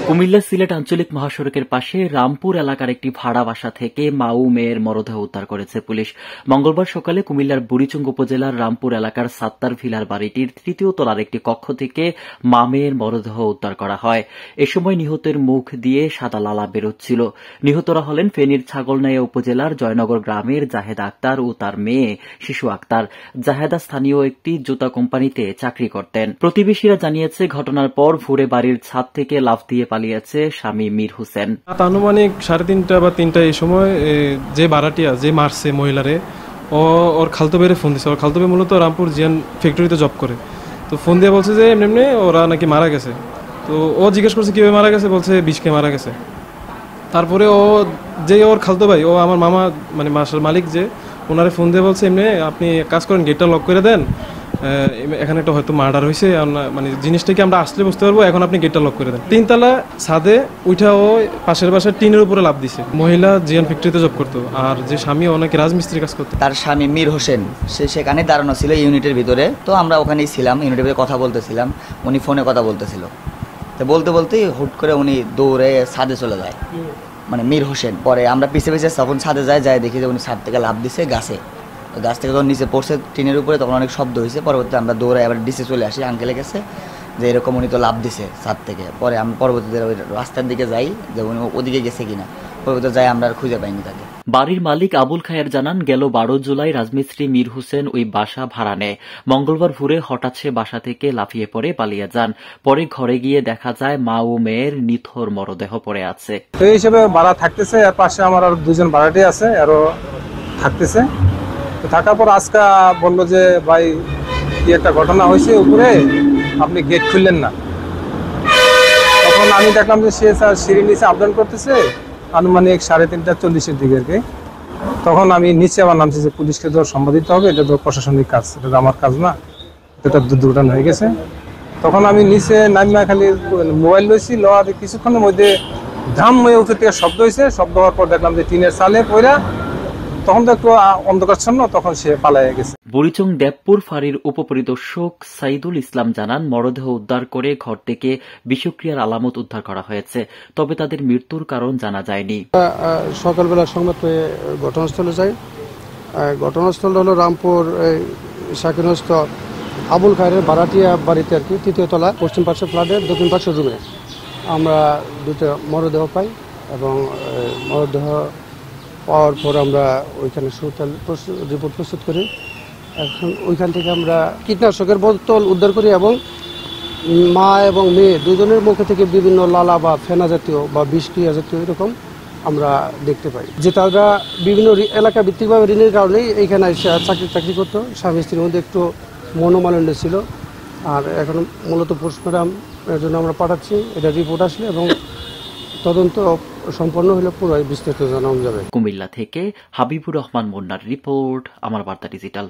কুমিল্লা সিলেট আঞ্চলিক মহাসড়কের পাশে রামপুর এলাকার একটি ভাড়া বাসা থেকে মা ও মেয়ের মরদেহ উদ্ধার করেছে পুলিশ। মঙ্গলবার সকালে কুমিল্লার বুড়িচুং উপজেলার রামপুর এলাকার সাত্তার ভিলার বাড়িটির তৃতীয় তলার একটি কক্ষ থেকে মা মেয়ের মরদেহ উদ্ধার করা হয়। এ সময় নিহতের মুখ দিয়ে সাদা লালা বেরোচ্ছিল। নিহতরা হলেন ফেনীর ছাগলনাইয়া উপজেলার জয়নগর গ্রামের জাহেদা আক্তার ও তার মেয়ে শিশু আক্তার। জাহেদা স্থানীয় একটি জুতা কোম্পানিতে চাকরি করতেন। প্রতিবেশীরা জানিয়েছে, ঘটনার পর ভোরে বাড়ির ছাদ থেকে লাফ দিয়ে পালিয়েছে স্বামী মীর হোসেন। আনুমানিক 3:30 বা 3টা এই সময় যে ভাড়াটিয়া যে মারছে মহিলারে, ওর খালতো ভাইরে ফোন দিছে। ওর খালতো ভাই মূলত রামপুর জিয়ান ফ্যাক্টরিতে জব করে। তো ফোন দিয়ে বলছে যে এমনি ওরা নাকি মারা গেছে। তো ও জিজ্ঞেস করছে কিভাবে মারা গেছে, বলছে বিষকে মারা গেছে। তারপরে ওর খালতো ভাই, ও আমার মামা মানে বাসার মালিক, যে ওনারে ফোন দিয়ে বলছে এমনি আপনি কাজ করেন, গেটটা লক করে দেন, এখানে একটা হয়তো মার্ডার হয়েছে, মানে জিনিসটা কি আমরা আসলে বুঝতে পারবো, এখন আপনি গেটটা লক করে দেন। 3তলা ছাদে উঠা ও পাশের বাসার টিনের উপরে লাফ দিছে। মহিলা জিয়ান ফ্যাক্টরিতে জব করতো, আর যে স্বামী অনেক রাজমিস্ত্রি কাজ করতো। তার স্বামী মীর হোসেন সে সেখানে দাঁড়ানো ছিল ইউনিটের ভিতরে। তো আমরা ওখানেই ছিলাম, ইউনিটের ভিতরে কথা বলতেছিলাম। উনি ফোনে কথা বলতেছিল। তো বলতে বলতেই হুট করে উনি দৌড়ে ছাদে চলে যায়, মানে মীর হোসেন। পরে আমরা পিছে পিছে তখন ছাদে যাই দেখি যে উনি ছাদ থেকে লাফ দিছে গাছে। গাছ থেকে যখন নিচে পড়ছে টিনের উপরে, তখন অনেক শব্দ হয়েছে। পরবর্তীতে আমরা দৌড়ে আবার ডিসে চলে আসি আঙ্কেলের কাছে, যে এরকম উনি তো লাফ দিছে ছাদ থেকে। পরে আমরা পরবর্তীতে ওই রাস্তার দিকে যাই যে উনি ওদিকে গেছে কিনা। পরবর্তীতে যাই, আমরা আর খুঁজে পাইনি তাকে। বাড়ির মালিক আবুল খায়ের জানান, গেল 12 জুলাই রাজমিস্ত্রি মীর হোসেন ওই বাসা ভাড়া নেয়। মঙ্গলবার ভোরে হঠাৎ সে বাসা থেকে লাফিয়ে পড়ে পালিয়ে যান। পরে ঘরে গিয়ে দেখা যায় মা ও মেয়ের নিথর মরদেহ পড়ে আছে। এই হিসেবে ভাড়া থাকতেছে, এর পাশে আমার আর 2জন ভাড়াটি আছে, আরো থাকতেছে। থাকার পর আজকে বললো যে ভাই কি একটা ঘটনা হয়েছে উপরে, আপনি গেট খুললেন না। তখন আমি দেখলাম যে সে সিঁড়ি নিচে আপডাউন করতেছে, আনুমানিক 3:30-40 দিকে আর কি। তখন আমি নিচে আবার নামছি যে পুলিশকে তো সম্বাদ দিতে হবে, এটা তো প্রশাসনিক কাজ, এটা তো আমার কাজ না, এটা দুর্ঘটনা হয়ে গেছে। তখন আমি নিচে নামিয়া খালি মোবাইল লইছি, লওয়ার কিছুক্ষণের মধ্যে ধাম হয়ে উপর থেকে শব্দ হয়েছে। শব্দ হওয়ার পর দেখলাম যে টিনের চালে পড়া, তখন তো একটু অন্ধকারচ্ছন্ন, তখন সে পালাইয়া গেছে। বুড়িচং দেবপুর ফাঁড়ির উপপরিদর্শক সাইদুল ইসলাম জানান, মরদেহ উদ্ধার করে ঘর থেকে বিষক্রিয়ার আলামত উদ্ধার করা হয়েছে, তবে তাদের মৃত্যুর কারণ জানা যায়নি। সকালবেলা সংবাদ পেয়ে ঘটনাস্থলে যাই। ঘটনাস্থল হলো রামপুর শাকিনস্থ আবুল খায়ের ভাড়াটিয়া বাড়িতে আর কি, 3য় তলা পশ্চিম পাশের ফ্ল্যাটের দক্ষিণ পাশের রুমে আমরা 2টা মরদেহ পাই। এবং মরদেহ পাওয়ার পর আমরা ওইখানে রিপোর্ট প্রস্তুত করি। এখন ওইখান থেকে আমরা কীটনাশকের বোতল উদ্ধার করি এবং মা এবং মেয়ে দুজনের মুখে থেকে বিভিন্ন লালা বা ফেনা জাতীয় বা বিষক্রিয়া জাতীয় এরকম আমরা দেখতে পাই। যে তারা বিভিন্ন এলাকা ভিত্তিকভাবে ঋণের কারণেই এইখানে চাকরি করতো। স্বামী স্ত্রীর মধ্যে একটু মনোমালিন্য ছিল। আর এখন মূলত পোস্টমর্টম এর জন্য আমরা পাঠাচ্ছি, এটা রিপোর্ট আসলে এবং তদন্ত সম্পন্ন হলে পুরো বিস্তারিত জানানো যাবে। কুমিল্লা থেকে হাবিবুর রহমান মুন্নার রিপোর্ট, আমার বার্তা ডিজিটাল।